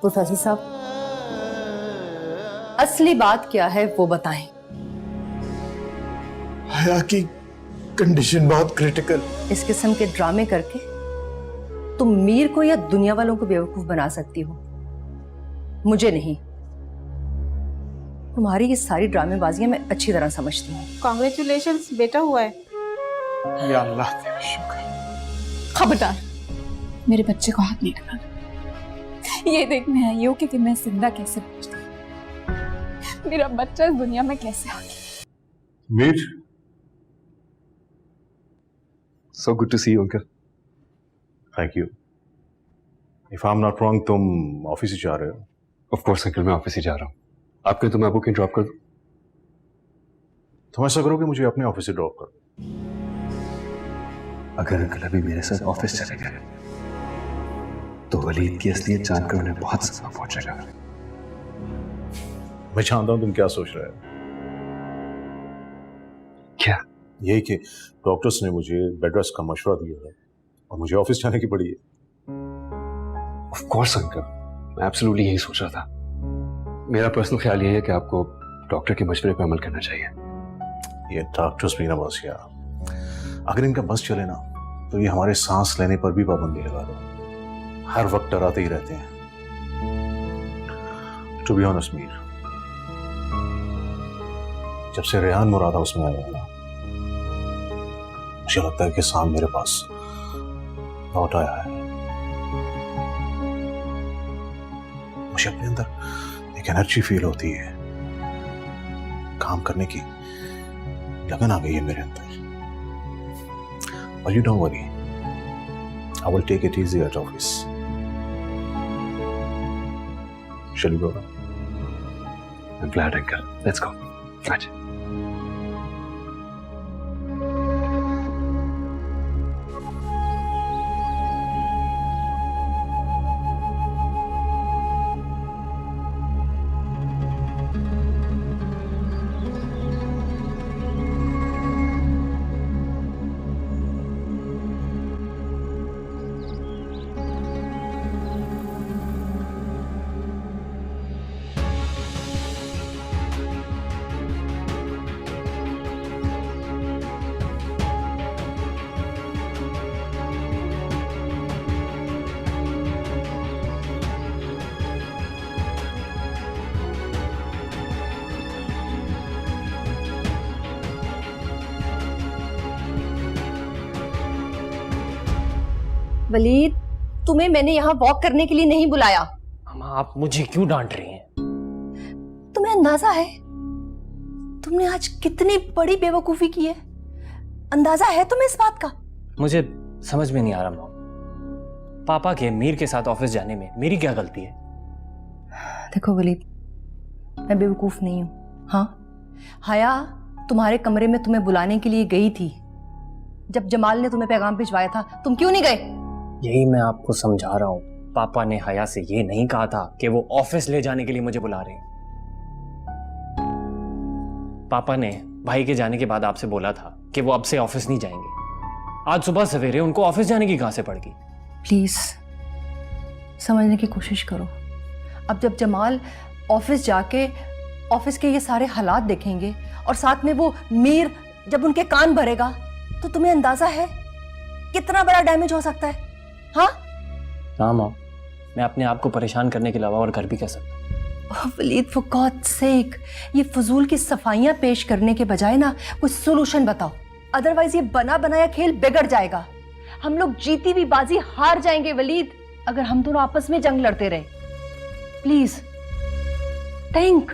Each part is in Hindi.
प्रोफेसर साहब, असली बात क्या है वो बताएं। हया की कंडीशन बहुत क्रिटिकल। इस किस्म के ड्रामे करके तुम मीर को या दुनिया वालों को बेवकूफ बना सकती हो, मुझे नहीं। तुम्हारी ये सारी ड्रामेबाजियां मैं अच्छी तरह समझती हूँ। कांग्रेचुलेशंस, बेटा हुआ है। या अल्लाह तेरा शुक्र। खबरदार, मेरे बच्चे को हाथ नहीं लगाना। ये देखने आई हो कि मैं जिंदा कैसे बचती, मेरा बच्चा इस दुनिया में कैसे आ गया। Mir, So good to see you, uncle. Thank you. If I am not wrong, तुम ऑफिस ही जा रहे हो? Of course, uncle, मैं ऑफिस ही जा रहा हूँ। आपके तो मैं आपको कहीं ड्रॉप कर दूँ? तुम ऐसा करो कि मुझे अपने ऑफिस से ड्रॉप कर दो। अगर अंकल अभी मेरे साथ ऑफिस चले गए तो वलीद की असलियत जानकर उन्हें बहुत सदमा पहुंचेगा। मैं जानता हूं तुम क्या सोच रहे हो। क्या? यही कि डॉक्टर्स ने मुझे बेड रेस्ट का मशवरा दिया है और मुझे ऑफिस जाने की पड़ी है। Of course, अंकल, मैं एब्सोल्युटली यही सोच रहा था। मेरा पर्सनल ख्याल ये है कि आपको डॉक्टर के मशवरे पर अमल करना चाहिए। ये डॉक्टर्स भी ना बस यार, अगर इनका बस चले ना तो ये हमारे सांस लेने पर भी पाबंदी लगा दो। हर वक्त डराते ही रहते हैं। टू बी ऑनेस्ट मीर, जब से रेहान मुराद हाउस में आया ना, मुझे लगता है कि सांप मेरे पास लौट आया है। मुझे अपने अंदर एक एनर्जी फील होती है, काम करने की लगन आ गई है मेरे अंदर। But you don't worry, I will take it easy at office. Shall we go now? I'm glad, uncle. Let's go. Right. Waleed, तुम्हें मैंने यहाँ वॉक करने के लिए नहीं बुलाया। अम्मा, आप मुझे क्यों डांट रही हैं? तुम्हें अंदाजा है तुमने आज कितनी बड़ी बेवकूफी की है? अंदाजा है तुम्हें इस बात का? मुझे समझ में नहीं आ रहा मॉम, पापा के मीर के साथ ऑफिस जाने में मेरी क्या गलती है? देखो वलीद, मैं बेवकूफ नहीं हूं। हाँ, हया तुम्हारे कमरे में तुम्हें बुलाने के लिए गई थी। जब जमाल ने तुम्हें पैगाम भिजवाया था, तुम क्यों नहीं गए? यही मैं आपको समझा रहा हूँ। पापा ने हया से ये नहीं कहा था कि वो ऑफिस ले जाने के लिए मुझे बुला रहे हैं। पापा ने भाई के जाने के बाद आपसे बोला था कि वो अब से ऑफिस नहीं जाएंगे। आज सुबह सवेरे उनको ऑफिस जाने की कहां से पड़ गई? प्लीज समझने की कोशिश करो। अब जब जमाल ऑफिस जाके ऑफिस के ये सारे हालात देखेंगे और साथ में वो मीर जब उनके कान भरेगा, तो तुम्हें अंदाजा है कितना बड़ा डैमेज हो सकता है? हाँ मॉम, मैं अपने आप को परेशान करने के अलावा और कर भी क्या सकता? वलीद, फॉर गॉड्स सेक, ये फजूल की सफाइयां पेश करने के बजाय ना कोई सोल्यूशन बताओ, अदरवाइज ये बना बनाया खेल बिगड़ जाएगा। हम लोग जीती हुई बाजी हार जाएंगे वलीद, अगर हम दोनों आपस में जंग लड़ते रहे। Please think.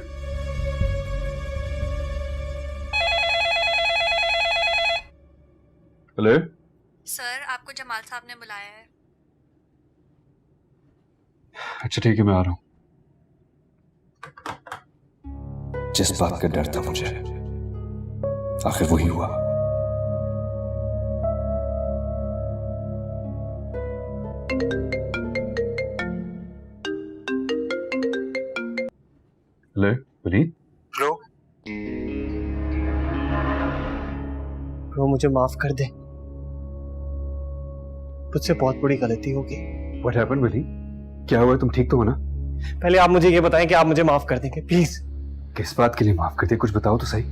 हेलो सर, आपको जमाल साहब ने बुलाया है। अच्छा ठीक है, मैं आ रहा हूँ। जिस बात का डर था मुझे, आखिर वही हुआ। हेलो वलीद। ब्रो, मुझे माफ कर दे, मुझसे बहुत बड़ी गलती होगी। What happened, Waleed? क्या हुआ? तुम ठीक तो हो ना? पहले आप मुझे ये बताएं कि आप मुझे माफ कर देंगे प्लीज। किस बात के लिए माफ करते, कुछ बताओ तो सही।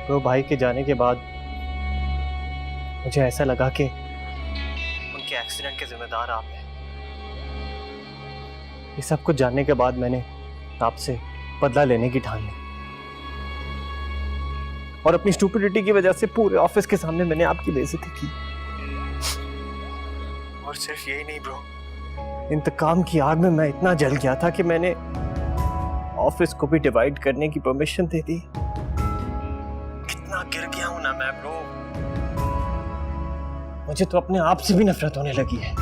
तो भाई के जाने के बाद मुझे ऐसा लगा कि उनके एक्सीडेंट के जिम्मेदार आप हैं। ये सब कुछ जानने के बाद मैंने आपसे बदला लेने की ठान ली और अपनी स्टूपिडिटी की वजह से पूरे ऑफिस के सामने मैंने आपकी बेइज्जती की। और सिर्फ यही नहीं ब्रो, इंतकाम की आग में मैं इतना जल गया था कि मैंने ऑफिस को भी डिवाइड करने की परमिशन दे दी। कितना गिर गया हूं ना मैं ब्रो, मुझे तो अपने आप से भी नफरत होने लगी है।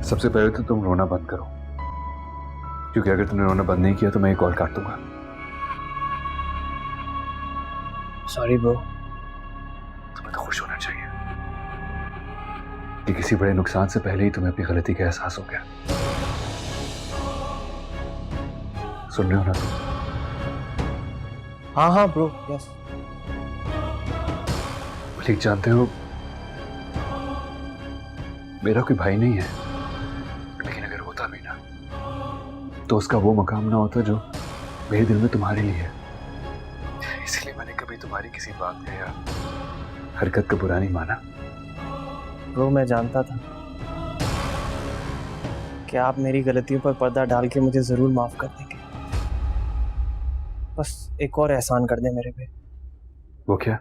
सबसे पहले तो तुम रोना बंद करो, क्योंकि अगर तुमने रोना बंद नहीं किया तो मैं ये कॉल काट दूंगा। Sorry bro. तुम्हें तो खुश होना चाहिए कि किसी बड़े नुकसान से पहले ही तुम्हें अपनी गलती का एहसास हो गया। सुन रहे हो ना तुम? हाँ हाँ ब्रो, यस। मलिक, जानते हो मेरा कोई भाई नहीं है, लेकिन अगर होता भी ना तो उसका वो मकाम ना होता जो मेरे दिल में तुम्हारे लिए है। इसलिए मैंने कभी तुम्हारी किसी बात का या हरकत का बुरा नहीं माना। ब्रो मैं जानता था कि आप मेरी गलतियों पर पर्दा डाल के मुझे जरूर माफ कर देंगे। बस एक और एहसान कर दें मेरे पे। वो क्या?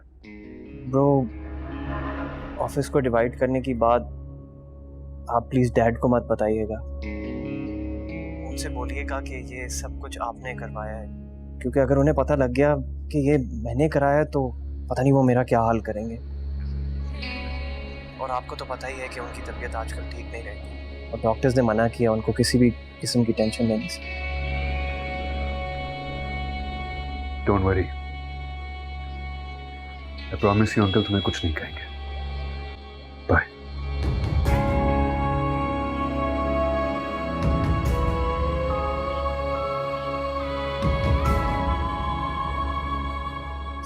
ब्रो, ऑफिस को डिवाइड करने की बात आप प्लीज डैड को मत बताइएगा। उनसे बोलिएगा कि ये सब कुछ आपने करवाया है, क्योंकि अगर उन्हें पता लग गया कि ये मैंने कराया है तो पता नहीं वो मेरा क्या हाल करेंगे। और आपको तो पता ही है कि उनकी तबीयत आजकल ठीक नहीं रहती और डॉक्टर्स ने मना किया उनको किसी भी किस्म की टेंशन लेने से। Don't worry, I promise you uncle तुम्हें कुछ नहीं कहेंगे। बाय।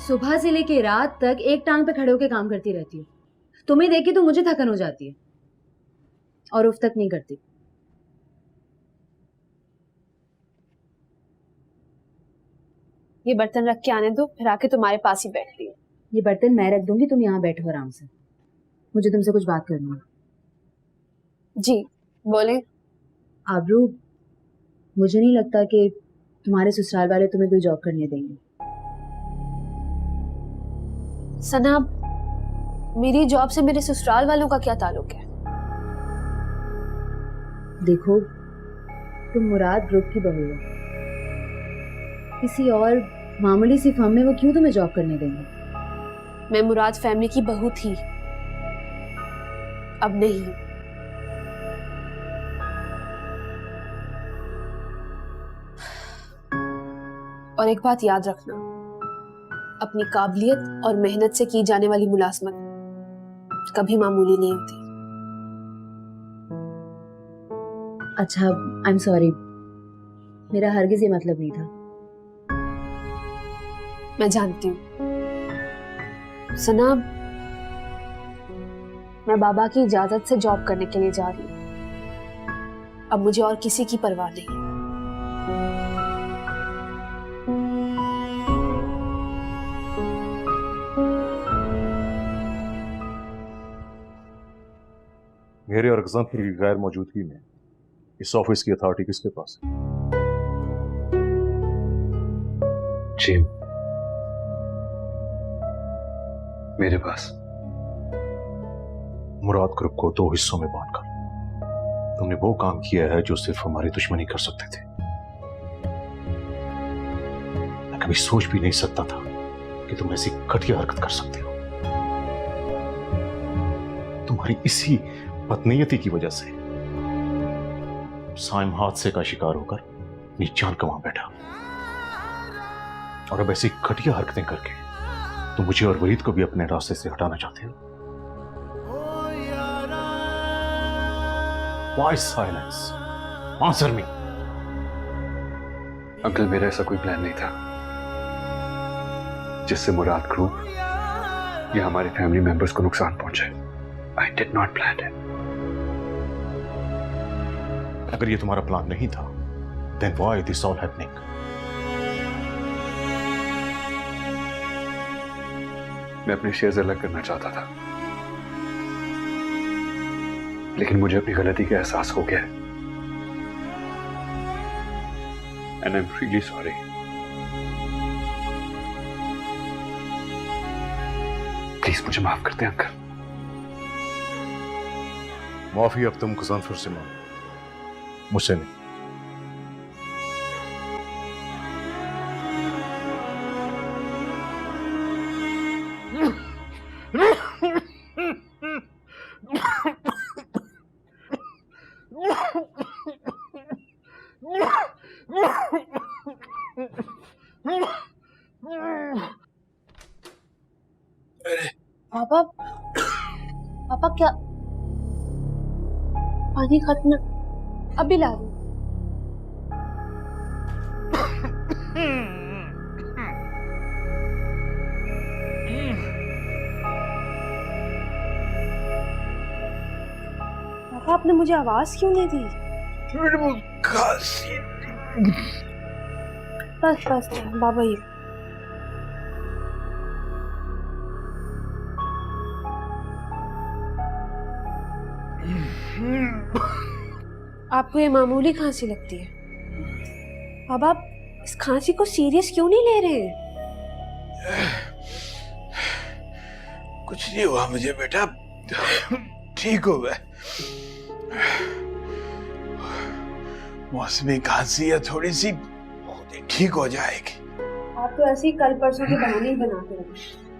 सुबह से लेके रात तक एक टांग पे खड़े होकर काम करती रहती हूँ। तुम्हें देख के तो मुझे थकन हो जाती है और उफ तक नहीं करती। ये बर्तन रख के आने दो, फिर आके तुम्हारे पास ही बैठती हूँ। ये बर्तन मैं रख दूंगी, तुम यहाँ बैठो आराम से। मुझे तुमसे कुछ बात करनी है। जी बोले। आबरू, मुझे नहीं लगता कि तुम्हारे ससुराल वाले तुम्हें कोई जॉब करने देंगे। सना, मेरी जॉब से मेरे ससुराल वालों का क्या ताल्लुक है? देखो, तुम मुराद ग्रुप की बहू हो। किसी और मामूली सी फर्म में वो क्यों तुम्हें जॉब करने देंगे? मैं मुराद फैमिली की बहू थी, अब नहीं। और एक बात याद रखना, अपनी काबिलियत और मेहनत से की जाने वाली मुलाजमत कभी मामूली नहीं होती। अच्छा, आई एम सॉरी, मेरा हरगिज ये मतलब नहीं था। मैं जानती हूँ सना, मैं बाबा की इजाजत से जॉब करने के लिए जा रही हूँ। अब मुझे और किसी की परवाह नहीं है। मेरे और गज़न की गैर मौजूदगी में इस ऑफिस की अथॉरिटी किसके पास है? जी, मेरे पास। मुराद ग्रुप को 2 हिस्सों में बांटकर तुमने वो काम किया है जो सिर्फ हमारी दुश्मनी कर सकते थे। मैं कभी सोच भी नहीं सकता था कि तुम ऐसी घटिया हरकत कर सकते हो। तुम्हारी इसी बदनीयती की वजह से साइम हादसे का शिकार होकर अपनी जान गंवा बैठा, और अब ऐसी घटिया हरकतें करके तुम मुझे और वहीद को भी अपने रास्ते से हटाना चाहते हो। Why silence? Answer me. Uncle, मेरा ऐसा कोई प्लान नहीं था। जिससे मुराद ग्रुप या हमारे फैमिली मेंबर्स को नुकसान पहुंचे। I did not plan it. अगर ये तुम्हारा प्लान नहीं था, then why this all happening? मैं अपने शेयर्स अलग करना चाहता था, लेकिन मुझे अपनी गलती का एहसास हो गया and I am really sorry. Please मुझे माफ कर दें अंकल। माफी अब तुम मुजफ्फर से मांगो, मुझसे नहीं। पापा, पापा क्या पानी खत्म? अभी ला रही हूँ। पापा आपने मुझे आवाज क्यों नहीं दी? बस बस बाबा ये आपको ये मामूली खांसी लगती है? अब आप इस खांसी को सीरियस क्यों नहीं ले रहे? कुछ नहीं हुआ मुझे बेटा, ठीक हो गए। मौसमी खांसी है थोड़ी सी, ठीक हो जाएगी। आप तो ऐसे ही कल परसों के बहाने ही बनाते रहे।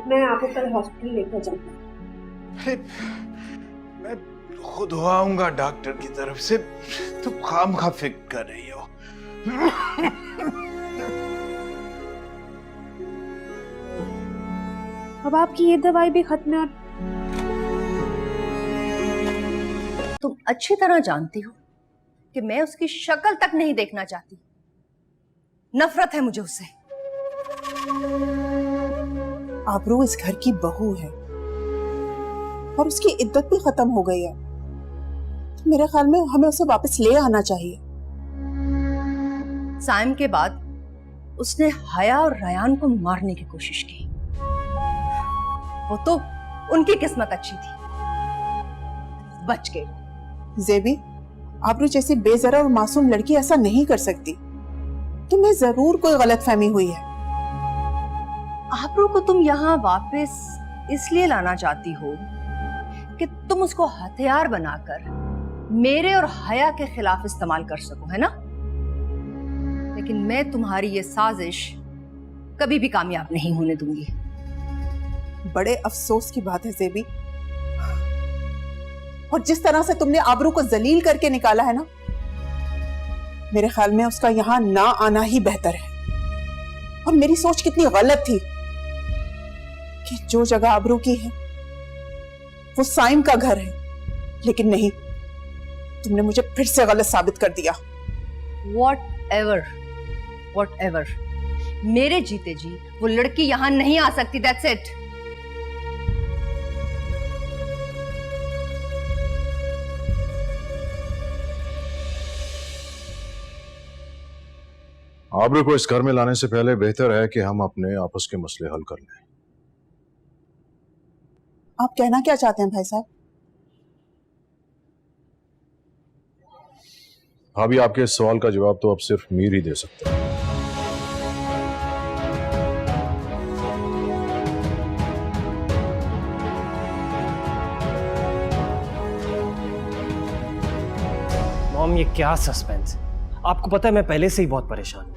मैं आपको कल हॉस्पिटल लेकर जाऊंगा। मैं खुद आऊंगा डॉक्टर की तरफ से, तुम खामखा फिक्र कर रही हो। अब आपकी ये दवाई भी खत्म है और तुम अच्छी तरह जानती हो कि मैं उसकी शक्ल तक नहीं देखना चाहती। नफरत है मुझे उससे। आबरू इस घर की बहू है और उसकी इद्दत भी खत्म हो गई है। तो मेरे ख्याल में हमें उसे वापस ले आना चाहिए। साइम के बाद उसने हया और रयान को मारने की कोशिश की। वो तो उनकी किस्मत अच्छी थी, बच गए। जेबी, आबरू जैसी बेजरा और मासूम लड़की ऐसा नहीं कर सकती। तुम्हें जरूर कोई गलतफहमी हुई है। आबरू को तुम यहाँ वापस इसलिए लाना चाहती हो कि तुम उसको हथियार बनाकर मेरे और हया के खिलाफ इस्तेमाल कर सको, है ना? लेकिन मैं तुम्हारी ये साजिश कभी भी कामयाब नहीं होने दूंगी। बड़े अफसोस की बात है जेबी, और जिस तरह से तुमने आबरू को जलील करके निकाला है ना, मेरे ख्याल में उसका यहाँ ना आना ही बेहतर है। और मेरी सोच कितनी गलत थी कि जो जगह आबरू की है वो साइम का घर है, लेकिन नहीं, तुमने मुझे फिर से गलत साबित कर दिया। Whatever, मेरे जीते जी वो लड़की यहां नहीं आ सकती। That's it. आबरू को इस घर में लाने से पहले बेहतर है कि हम अपने आपस के मसले हल कर लें। आप कहना क्या चाहते हैं भाई साहब? भाभी, आपके इस सवाल का जवाब तो अब सिर्फ मीर ही दे सकते हैं। मॉम, ये क्या सस्पेंस? आपको पता है मैं पहले से ही बहुत परेशान हूँ।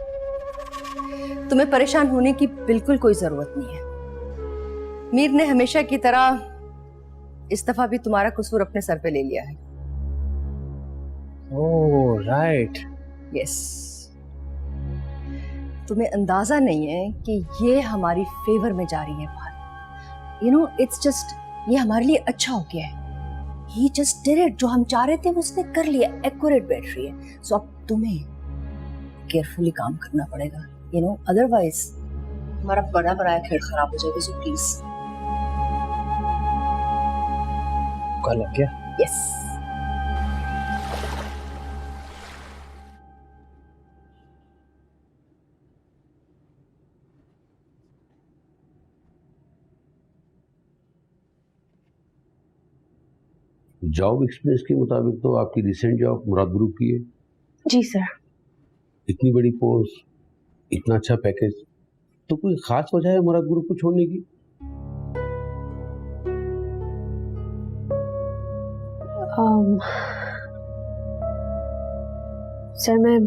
तुम्हें परेशान होने की बिल्कुल कोई जरूरत नहीं है। मीर ने हमेशा की तरह इस दफा भी तुम्हारा कसूर अपने सर पे ले लिया है। Oh right. यस, तुम्हें अंदाजा नहीं है कि ये हमारी फेवर में जा रही है बात। यू नो, इट्स जस्ट, ये हमारे लिए अच्छा हो गया है। ही जस्ट डिड इट, जो हम चाह रहे थे वो उसने कर लिया। एक्यूरेट बैठ रही है। सो अब तुम्हें केयरफुली काम करना पड़ेगा, यू नो, अदरवाइज हमारा बड़ा बनाया खेल खराब हो जाएगा, सो प्लीज। कल लग गया। यस। जॉब एक्सपीरियंस के मुताबिक तो आपकी रिसेंट जॉब मुराद ग्रुप की है। जी सर। इतनी बड़ी पोस्ट, इतना अच्छा पैकेज, तो कोई खास वजह है मुराद ग्रुप को छोड़ने की? सर मैं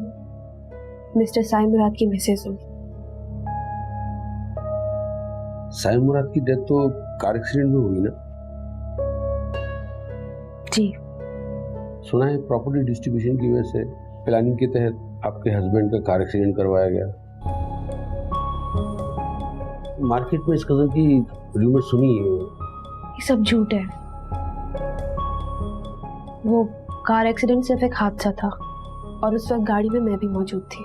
मिस्टर साई मुराद की मिसेज हूँ। साई मुराद की डेथ तो कार एक्सीडेंट में हुई ना? जी। सुना है प्रॉपर्टी डिस्ट्रीब्यूशन की वजह से प्लानिंग के तहत आपके हस्बैंड का कार एक्सीडेंट करवाया गया। मार्केट में इस कदर की रूमर सुनी है। ये सब झूठ है। वो कार एक्सीडेंट सिर्फ एक हादसा था और उस वक्त गाड़ी में मैं भी मौजूद थी।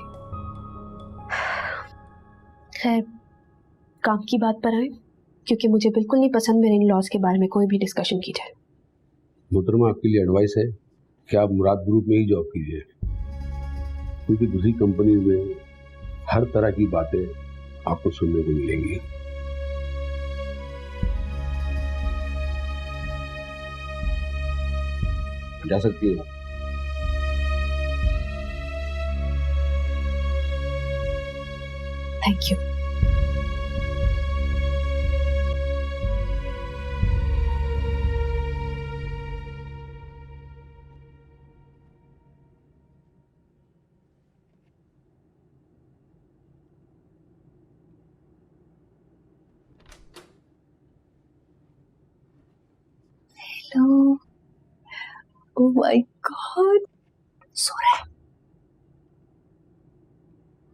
खैर, काम की बात पर आए, क्योंकि मुझे बिल्कुल नहीं पसंद मेरे इन लॉज के बारे में कोई भी डिस्कशन की जाए। मोहतरमा, आपके लिए एडवाइस है कि आप मुराद ग्रुप में ही जॉब कीजिए, क्योंकि दूसरी कंपनी में हर तरह की बातें आपको सुनने को मिलेंगी। जा सकती हैं। Thank you. Hello. Oh my god, सो रहा है।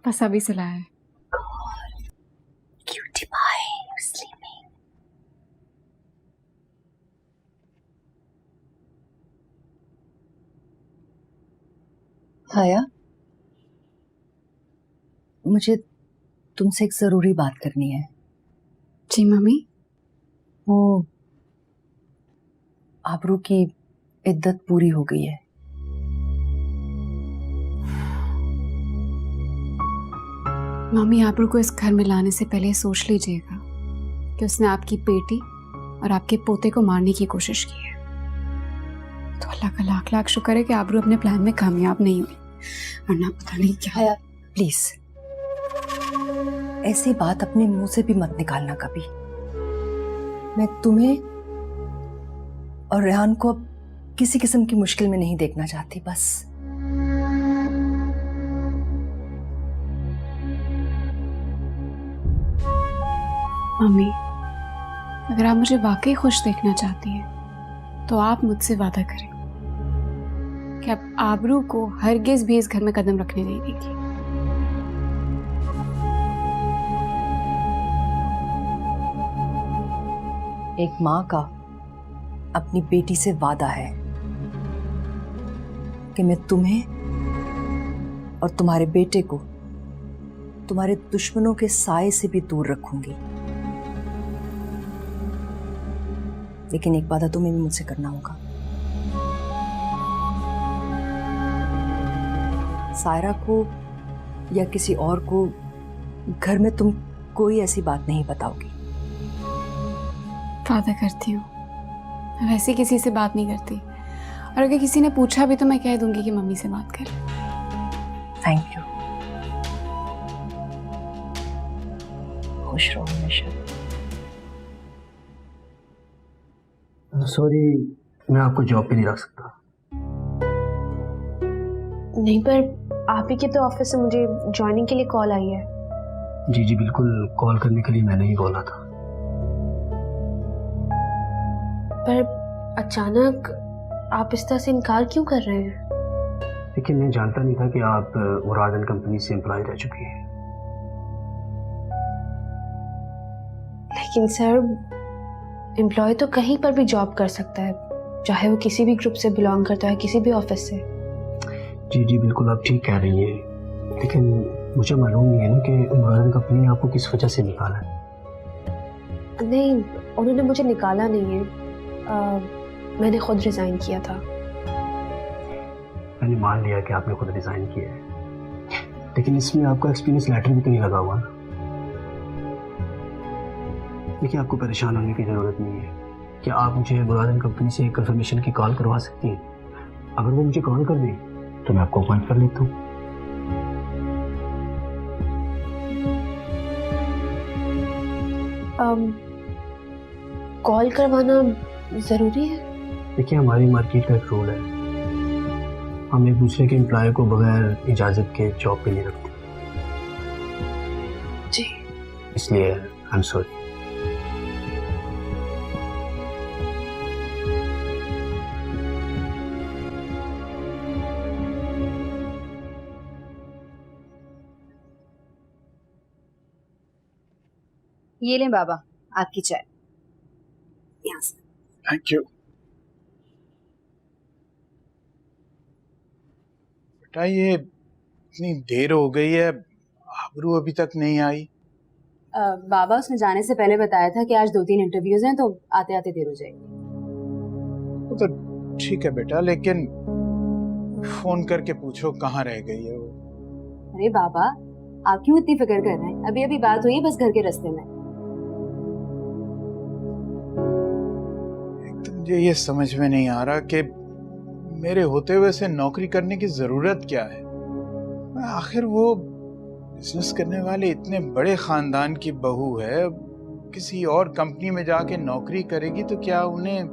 बस अभी सुलाया है। Cutie pie, you're sleeping. हाया, मुझे तुमसे एक जरूरी बात करनी है। जी मम्मी। वो आबरू की इद्दत पूरी हो गई है। मम्मी, आबरू को इस घर में लाने से पहले सोच लीजिएगा कि उसने आपकी बेटी और आपके पोते को मारने की कोशिश की है। तो अल्लाह का लाख लाख शुक्र है कि आबरू अपने प्लान में कामयाब नहीं हुई, वरना पता नहीं क्या। हाया प्लीज, ऐसी बात अपने मुंह से भी मत निकालना कभी। मैं तुम्हें और रेहान को अब किसी किस्म की मुश्किल में नहीं देखना चाहती, बस। मम्मी, अगर आप मुझे वाकई खुश देखना चाहती हैं तो आप मुझसे वादा करें कि आप आबरू को हरगिज भी इस घर में कदम रखने नहीं देगी। एक माँ का अपनी बेटी से वादा है कि मैं तुम्हें और तुम्हारे बेटे को तुम्हारे दुश्मनों के साए से भी दूर रखूंगी। लेकिन एक वादा तुम्हें भी मुझसे करना होगा। सायरा को या किसी और को घर में तुम कोई ऐसी बात नहीं बताओगी। वादा करती हूँ, मैं वैसे किसी से बात नहीं करती, और अगर किसी ने पूछा भी तो मैं कह दूंगी कि मम्मी से बात कर। Thank you. खुश रहो हमेशा। सॉरी, मैं आपको जॉब पे नहीं रख सकता। नहीं, पर आप ही के तो ऑफिस से मुझे ज्वाइनिंग के लिए कॉल आई है। जी जी बिल्कुल, कॉल करने के लिए मैंने ही बोला था। पर अचानक आप इस तरह से इनकार क्यों कर रहे हैं? लेकिन मैं जानता नहीं था कि आप मुराद एंड कंपनी से एम्प्लॉय रह चुकी हैं। लेकिन सर, एम्प्लॉय तो कहीं पर भी जॉब कर सकता है, चाहे वो किसी भी ग्रुप से बिलोंग करता है, किसी भी ऑफिस से। जी जी बिल्कुल, आप ठीक कह रही हैं, लेकिन मुझे मालूम नहीं है ना कि मुराद कंपनी ने आपको किस वजह से निकाला है। नहीं, उन्होंने मुझे निकाला नहीं है। मैंने खुद रिजाइन किया था। मैंने मान लिया कि आपने खुद रिजाइन किया है, लेकिन इसमें आपका एक्सपीरियंस लेटर भी तो नहीं लगा हुआ ना। देखिए, आपको परेशान होने की ज़रूरत नहीं है। क्या आप मुझे मुराद कंपनी से कंफर्मेशन की कॉल करवा सकती हैं? अगर वो मुझे कॉल कर दें तो मैं आपको अपॉइंट कर लेता हूँ। कॉल करवाना ज़रूरी है? देखिए, हमारी मार्केट का एक रूल है, हम एक दूसरे के एम्प्लॉय को बगैर इजाज़त के जॉब पे नहीं रखते। जी। इसलिए आई एम सॉरी। ये लें बाबा आपकी चाय। यहाँ से। Thank you. बेटा, ये इतनी देर हो गई है, आबरू अभी तक नहीं आई। बाबा उसने जाने से पहले बताया था कि आज 2-3 इंटरव्यूज हैं, तो आते आते देर हो जाएगी। वो तो ठीक है बेटा, लेकिन फोन करके पूछो कहाँ रह गई है वो। अरे बाबा, आप क्यों इतनी फिक्र कर रहे हैं? अभी अभी बात हुई है, बस घर के रास्ते में। मुझे ये समझ में नहीं आ रहा कि मेरे होते हुए से नौकरी करने की जरूरत क्या है। आखिर वो बिजनेस करने वाले इतने बड़े खानदान की बहू है, किसी और कंपनी में जाके नौकरी करेगी तो क्या उन्हें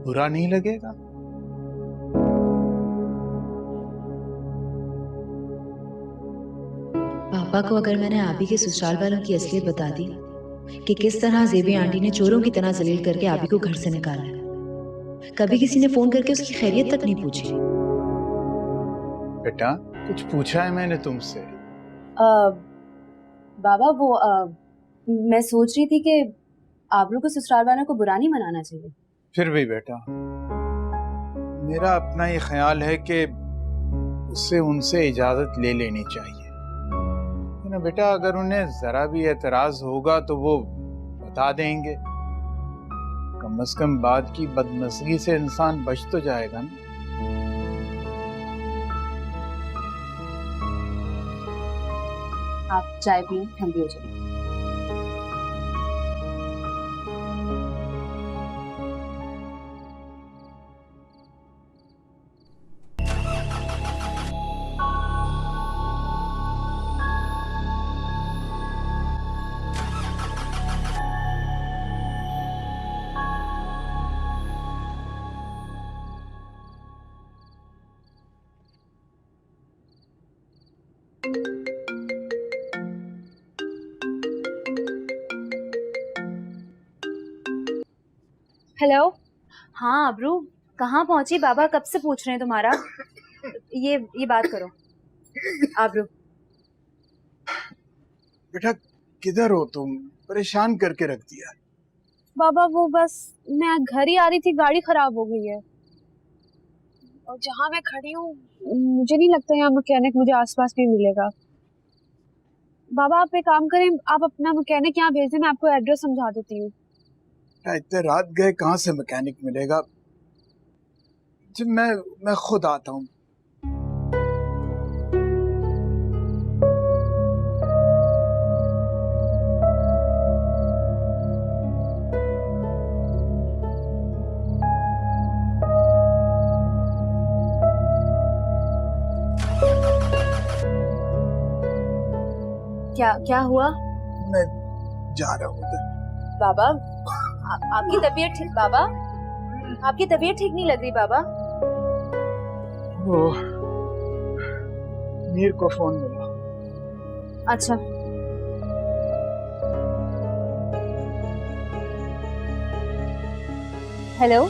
बुरा नहीं लगेगा? पापा को अगर मैंने आबी के ससुराल वालों की असलियत बता दी कि किस तरह जेबी आंटी ने चोरों की तरह जलील करके आबी को घर से निकाला है, कभी किसी ने फोन करके उसकी खैरियत तक नहीं पूछी। बेटा, कुछ पूछा है मैंने तुमसे? बाबा वो मैं सोच रही थी कि आबरू को ससुराल वालों को बुरा नहीं मनाना चाहिए। फिर भी बेटा, मेरा अपना ये ख्याल है कि उससे उनसे इजाजत ले लेनी चाहिए ना बेटा। अगर उन्हें जरा भी एतराज होगा तो वो बता देंगे। कम से कम बात की बदमज़गी से इंसान बच तो जाएगा ना। आप चाय पिए, ठंडी हो जाएगी। हेलो। हाँ अब्रू, कहाँ पहुंची? बाबा कब से पूछ रहे हैं तुम्हारा। ये बात करो। अब्रू बेटा, किधर हो तुम? परेशान करके रख दिया। बाबा वो बस मैं घर ही आ रही थी, गाड़ी खराब हो गई है और जहाँ मैं खड़ी हूँ मुझे नहीं लगता यहाँ मैकेनिक मुझे आसपास में मिलेगा। बाबा आप एक काम करें, आप अपना मैकेनिक यहाँ भेज दें, मैं आपको एड्रेस समझा देती हूँ। इतने रात गए कहाँ से मैकेनिक मिलेगा? जब मैं खुद आता हूँ। क्या हुआ? मैं जा रहा हूँ बाबा, आपकी तबीयत ठीक? बाबा आपकी तबीयत ठीक नहीं लग रही बाबा। वो मीर को फोन मिला। अच्छा हेलो।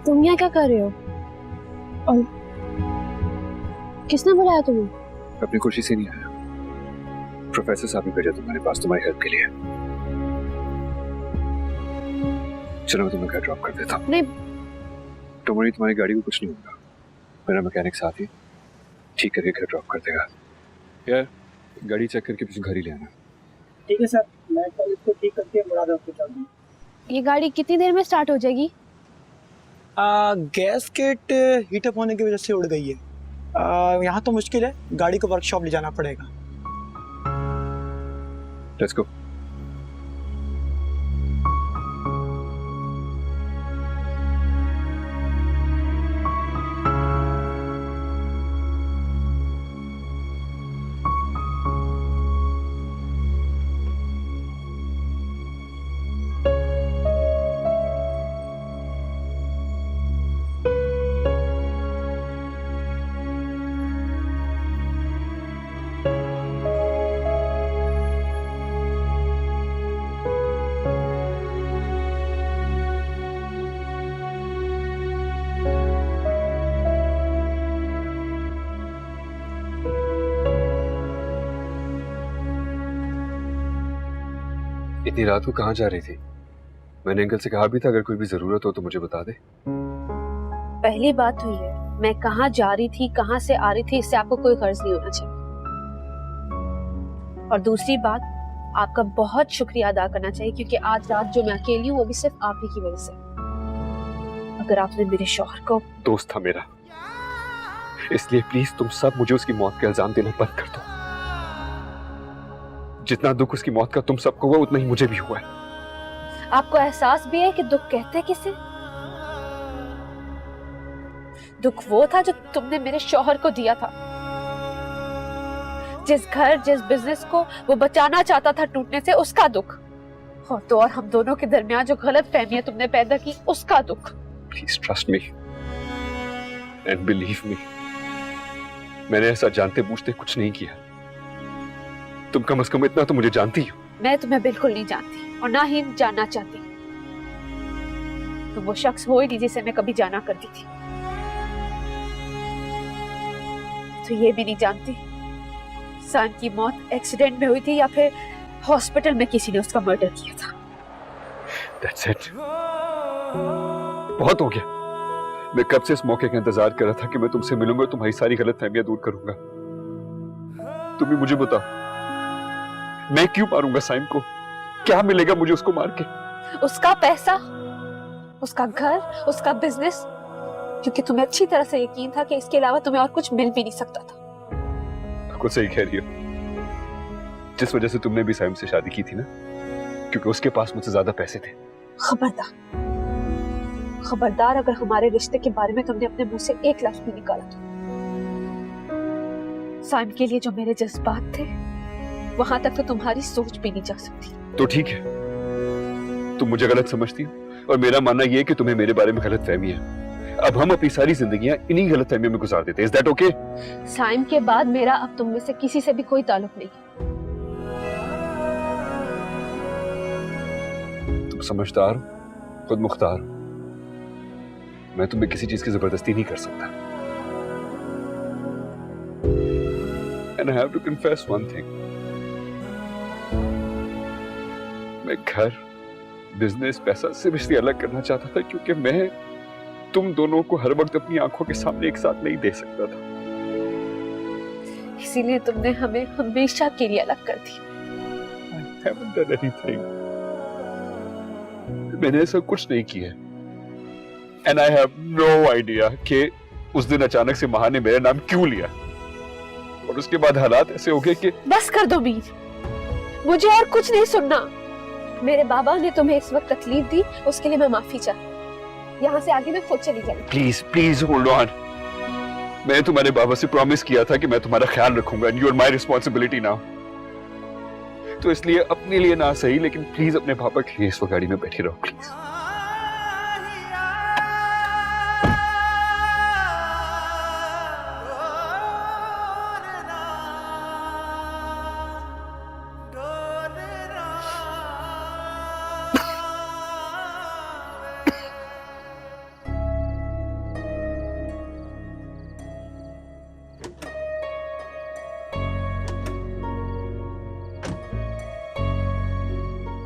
तुम यहाँ क्या कर रहे हो? और किसने बुलाया तुम्हें? अपनी खुशी से नहीं आया, प्रोफेसर साहब ने भेजा तुम्हारे पास तुम्हारी हेल्प के लिए। चलो मैं तुम्हें घर ड्रॉप कर देता हूँ। नहीं, तुम्हारी गाड़ी को कुछ नहीं होगा, मेरा मैकेनिक साथ ही ठीक करके घर ड्रॉप कर देगा। यार गाड़ी चेक करके फिर घर ही ले आना। ठीक है सर, मैं कल इसको ठीक करके मुराद आपको चल दूँ। ये गाड़ी कितनी देर में स्टार्ट हो जाएगी? गैस किट हीट अप होने की वजह से उड़ गई है। यहाँ तो मुश्किल है, गाड़ी को वर्कशॉप ले जाना पड़ेगा। Let's go. इतनी रात को कहाँ जा रही थी? मैंने अंकल से कहा भी था अगर कोई भी जरूरत हो तो मुझे बता दे। पहली बात हुई है, मैं कहाँ जा रही थी, कहाँ से आ रही थी, इससे आपको कोई गर्ज नहीं होना चाहिए। और दूसरी बात, आपका बहुत शुक्रिया अदा करना चाहिए क्योंकि आज रात जो मैं अकेली हूँ वो भी सिर्फ आप ही की वजह से। अगर आपने मेरे शौहर को... दोस्त था मेरा, इसलिए प्लीज तुम सब मुझे उसकी मौत का इल्जाम देना बंद कर दो। जितना दुख उसकी मौत का तुम सबको हुआ उतना ही मुझे भी हुआ है। आपको एहसास भी है कि दुख कहते किसे? दुख वो था जो तुमने मेरे शौहर को दिया था, जिस घर जिस बिजनेस को वो बचाना चाहता था टूटने से, उसका दुख। और तो और हम दोनों के दरमियान जो गलत फहमियां तुमने पैदा की, उसका दुख। Please trust me and believe me, मैंने ऐसा जानते बूझते कुछ नहीं किया। तुम कम से कम इतना तो मुझे जानती हो। मैं तुम्हें बिल्कुल नहीं जानती और ना ही जानना चाहती। तुम वो शख्स हो ही नहीं जिसे मैं कभी जाना करती थी। तो ये भी नहीं जानती साइम की मौत एक्सीडेंट में हुई थी या फिर हॉस्पिटल में किसी ने उसका मर्डर किया था। That's it. बहुत हो गया। मैं कब से इस मौके का इंतजार कर रहा था कि मैं तुमसे मिलूंगा, तुम्हारी सारी गलतफहमियां दूर करूंगा। तुम ही मुझे बताओ, मैं क्यों मारूंगा साइम को? क्या मिलेगा मुझे उसको मार के? उसका पैसा, उसका घर, उसका बिजनेस, क्योंकि तुम्हें अच्छी तरह से यकीन था कि इसके अलावा तुम्हें और कुछ मिल भी नहीं सकता था। बिल्कुल सही कह रही हो। जिस वजह से तुमने भी साइम से शादी की थी ना, क्योंकि उसके पास मुझसे ज्यादा पैसे थे। खबरदार, खबरदार अगर हमारे रिश्ते के बारे में तुमने अपने मुंह से एक लफ्ज भी निकाला तो। साइम के लिए जो मेरे जज्बात थे, वहां तक तो तुम्हारी सोच भी नहीं जा सकती। तो ठीक है, तुम मुझे गलत समझती हो और मेरा मानना यह है कि तुम्हें मेरे बारे में गलत फहमी है। अब हम अपनी सारी जिंदगियां इन्हीं गलत फहमियों में गुजार देते हैं। Is that okay? साइम के बाद मेरा अब तुम में से किसी से भी कोई ताल्लुक नहीं। तुम समझदार हो, खुद मुख्तार हो। मैं तुम्हें किसी चीज की जबरदस्ती नहीं कर सकता। And I have to confess one thing. मैं घर, बिजनेस, पैसा सिर्फ इसलिए अलग करना चाहता था क्योंकि मैं तुम दोनों को हर वक्त अपनी आंखों के सामने एक साथ नहीं दे सकता था। इसीलिए तुमने हमें हमेशा के लिए अलग कर दी। I haven't done anything. मैंने ऐसा कुछ नहीं किया। And I have no idea कि उस दिन अचानक से महा ने मेरा नाम क्यों लिया और उसके बाद हालात ऐसे हो गए कि... बस कर दो मीर, मुझे और कुछ नहीं सुनना। मेरे बाबा ने तुम्हें इस वक्त तकलीफ दी, उसके लिए मैं माफी चाहती। यहाँ से आगे मैं खुद चली जाऊंगी। Please please hold on. मैंने तुम्हारे बाबा से प्रॉमिस किया था कि मैं तुम्हारा ख्याल रखूंगा and you are my responsibility now. तो इसलिए अपने लिए ना सही लेकिन प्लीज अपने पापा के लिए इस गाड़ी में बैठी रहो प्लीज।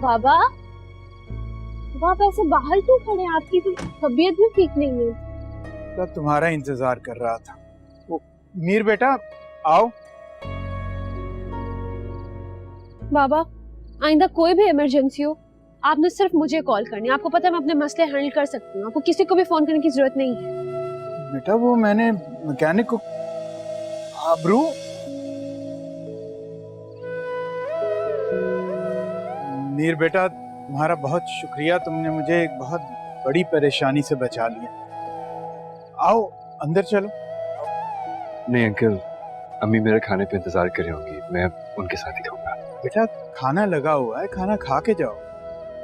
बाबा, आप ऐसे बाहर क्यों खड़े हैं? आपकी तो तबीयत भी ठीक नहीं है। तो तुम्हारा इंतजार कर रहा था। वो मीर बेटा आओ। बाबा, आइंदा कोई भी इमरजेंसी हो, आपने सिर्फ मुझे कॉल करनी है। आपको पता है मैं अपने मसले हैंडल कर सकती हूँ। आपको किसी को भी फोन करने की जरूरत नहीं है। बेटा वो मैंने मैकेनिक को आबरू मीर बेटा तुम्हारा बहुत शुक्रिया, तुमने मुझे एक बहुत बड़ी परेशानी से बचा लिया। आओ अंदर चलो। नहीं अंकल, अम्मी मेरे खाने पे इंतजार कर रही होंगी, मैं उनके साथ ही खाऊंगा। बेटा खाना लगा हुआ है, खाना खा के जाओ।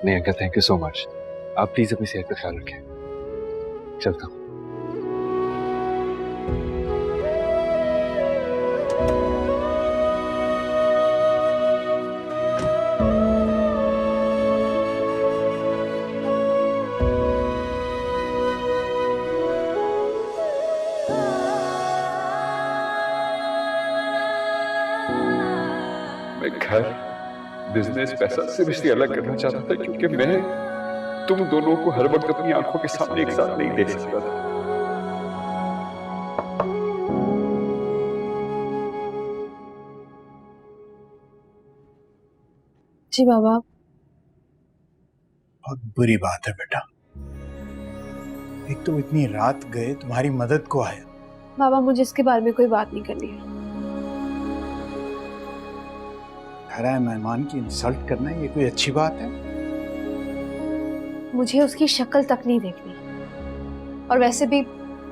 नहीं uncle, thank you so much. आप प्लीज अपनी सेहत का ख्याल रखें। चलता हूँ। मैं घर, बिजनेस, पैसा सिर्फ इसलिए अलग करना चाहता था क्योंकि मैं तुम दोनों को हर वक्त अपनी आंखों के सामने एक साथ नहीं देख सकता था। जी बाबा। बहुत बुरी बात है बेटा। एक तो इतनी रात गए, तुम्हारी मदद को आया। बाबा मुझे इसके बारे में कोई बात नहीं करनी है। घर आए मेहमान की इंसल्ट करना ये कोई अच्छी बात है? मुझे उसकी शक्ल तक नहीं देखनी, और वैसे भी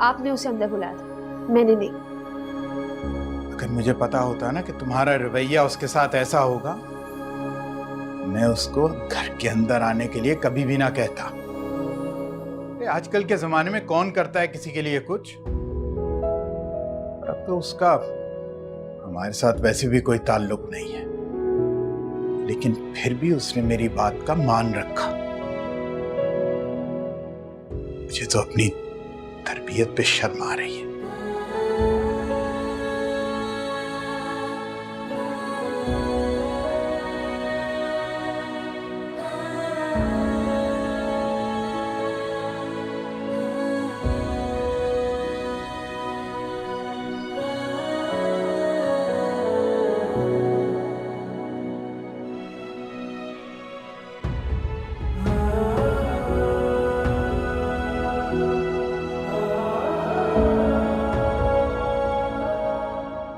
आपने उसे अंदर बुलाया था, मैंने नहीं। अगर मुझे पता होता ना कि तुम्हारा रवैया उसके साथ ऐसा होगा, मैं उसको घर के अंदर आने के लिए कभी भी ना कहता। आजकल के जमाने में कौन करता है किसी के लिए कुछ? अब तो उसका हमारे साथ वैसे भी कोई ताल्लुक नहीं है, लेकिन फिर भी उसने मेरी बात का मान रखा। मुझे तो अपनी तरबियत पे शर्म आ रही है।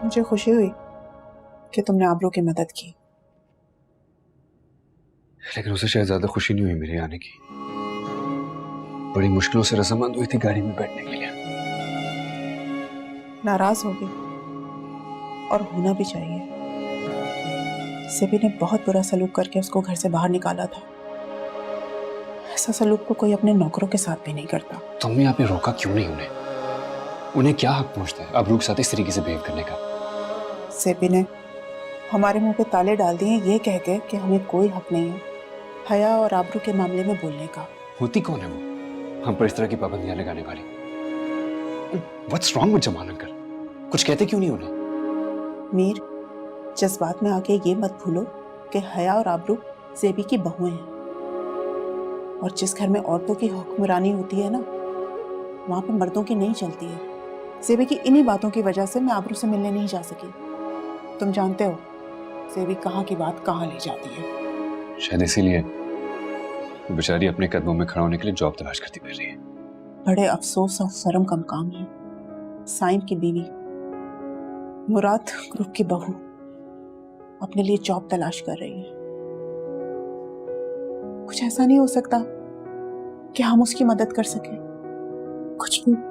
मुझे खुशी हुई कि तुमने आबरू की मदद की, लेकिन उसे शायद ज्यादा खुशी नहीं हुई मेरे आने की। बड़ी मुश्किलों से रजामंद हुई थी गाड़ी में बैठने के लिए। नाराज होगी, और होना भी चाहिए। सेबी ने बहुत बुरा सलूक करके उसको घर से बाहर निकाला था। ऐसा सलूक को कोई अपने नौकरों के साथ भी नहीं करता। तुमने आपने रोका क्यों नहीं उन्हें? उन्हें क्या हक पहुंचता है आबरू के साथ इस तरीके से बिहेव करने का? सेबी ने हमारे मुंह पे ताले डाल दिए ये कह के कि हमें कोई हक नहीं है हया और आबरू के मामले में बोलने का। होती कौन है वो हम पर इस तरह की पाबंदियां लगाने वाली? What's wrong with Jamal uncle? कुछ कहते क्यों नहीं उन्हें? मीर, जज्बात में आके ये मत भूलो कि हया और आबरू सेबी की बहुएं हैं, और जिस घर में औरतों की हुक्मरानी होती है ना, वहां पे मर्दों की नहीं चलती है। सेबी की इन्हीं बातों की वजह से मैं आबरू से मिलने नहीं जा सकी। तुम जानते हो सेबी कहाँ की बात कहाँ ले जाती है। शायद इसीलिए वो बेचारी अपने कदमों में खड़ा होने के लिए जॉब तलाश करती फिर रही है। बड़े अफसोस और शर्म का काम है। साइम की बीवी मुराद ग्रुप की बहू अपने लिए जॉब तलाश कर रही है। कुछ ऐसा नहीं हो सकता कि हम उसकी मदद कर सके? कुछ भी।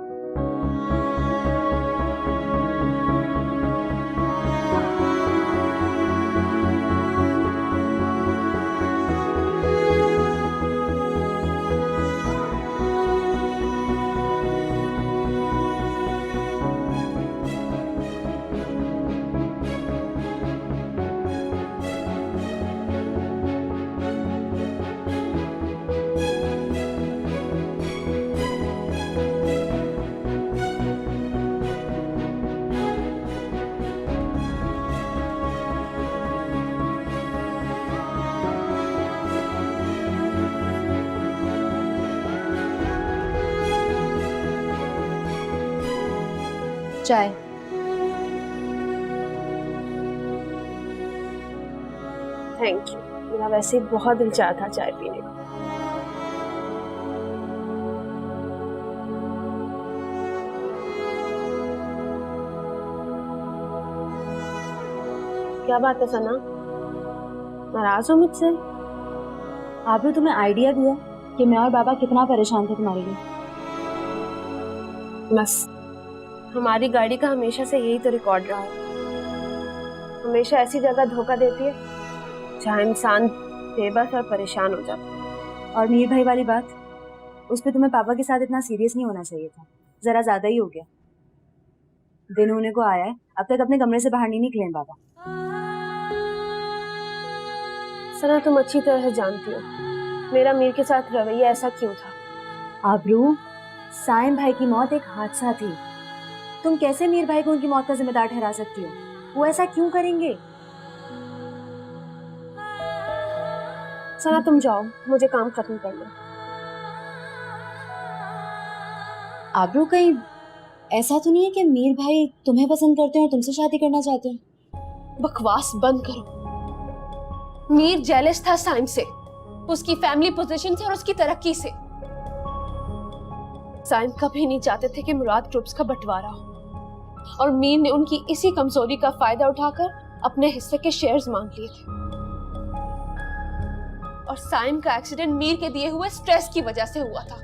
चाय। थैंक यू, मेरा वैसे ही बहुत दिल चाह था चाय पीने का। क्या बात है सना, नाराज हो मुझसे? आबरू, तुम्हें आइडिया भी है कि मैं और बाबा कितना परेशान थे तुम्हारे लिए? बस हमारी गाड़ी का हमेशा से यही तो रिकॉर्ड रहा है, हमेशा ऐसी जगह धोखा देती है जहाँ इंसान बेबस और परेशान हो जाता है। और मीर भाई वाली बात, उस पर तुम्हें पापा के साथ इतना सीरियस नहीं होना चाहिए था, जरा ज्यादा ही हो गया। दिन होने को आया है, अब तक अपने कमरे से बाहर नहीं निकले हैं बाबा। सना, तुम अच्छी तरह से जानती हो मेरा मीर के साथ रवैया ऐसा क्यों था। आबरू, साइम भाई की मौत एक हादसा थी, तुम कैसे मीर भाई को उनकी मौत का जिम्मेदार ठहरा सकती हो? वो ऐसा क्यों करेंगे? सना तुम जाओ, मुझे काम खत्म करना। आबरू, कहीं ऐसा तो नहीं है कि मीर भाई तुम्हें पसंद करते हैं और तुमसे शादी करना चाहते हैं? बकवास बंद करो। मीर जेलस था साइम से, उसकी फैमिली पोजीशन से और उसकी तरक्की से। साइम कभी नहीं चाहते थे कि मुराद ग्रुप्स का बंटवारा हो, और मीर ने उनकी इसी कमजोरी का फायदा उठाकर अपने हिस्से के शेयर्स मांग लिए थे। और साइम का एक्सीडेंट मीर के दिए हुए स्ट्रेस की वजह से हुआ था।